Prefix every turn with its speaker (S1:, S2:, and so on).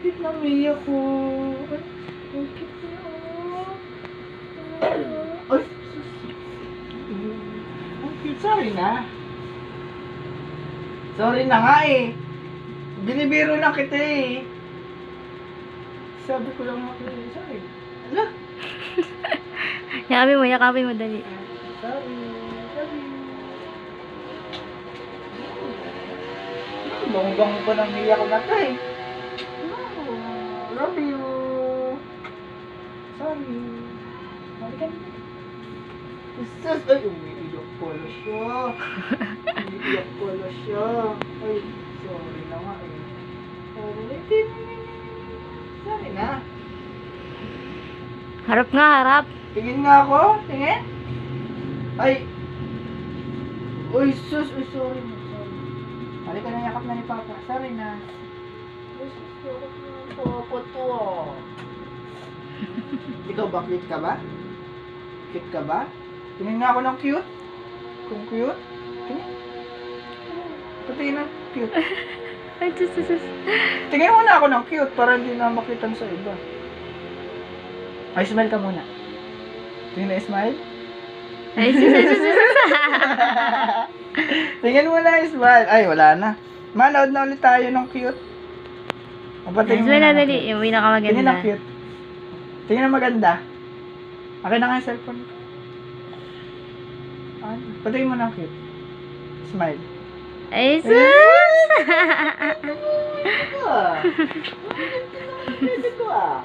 S1: cute na Mia ko. Ay, ang cute niya. Ay, sus. Ang cute. Sorry na. Sorry na nga eh. Binibiro lang kita eh. Sabi ko lang sorry. Ala.
S2: Yakapin mo, dali.
S1: Sorry. Sorry. Bango-bango pa ng hiya ko na to eh. Oh, love you. Sorry. Balikan mo. Sus! Ay, umiiyak pala siya. Umiiyak pala siya. Ay, sorry na nga eh. Sorry. Sorry na.
S2: Harap nga, harap.
S1: Tingin nga ako. Tingin. Ay. Uy, sus. Uy, sorry na. Sorry. Halika na, yakap na ni Papa. Sorry na. Uy, sus. Yakap na ni Papa to ah. Ikaw ba? Cute ka ba? Cute ka ba? Tingin nga ako ng cute. Kung cute. Tingin. Patingin ng cute.
S2: Ay, sus.
S1: Tingin muna ako ng cute para hindi na makitan sa iba. Ay, smile ka muna. Tingin na smile.
S2: Ay, sus.
S1: Tingin mo na smile. Ay, wala na. Manood na ulit tayo ng cute. Patingin
S2: Smile na, dali. Yung
S1: Tingin
S2: pinakamaganda.
S1: na cute. Tingin na maganda. Akin na nga yung cellphone ko. Ay, patingin mo na cute. Smile.
S2: Ay, sus!
S1: Ito ah. Ito ah.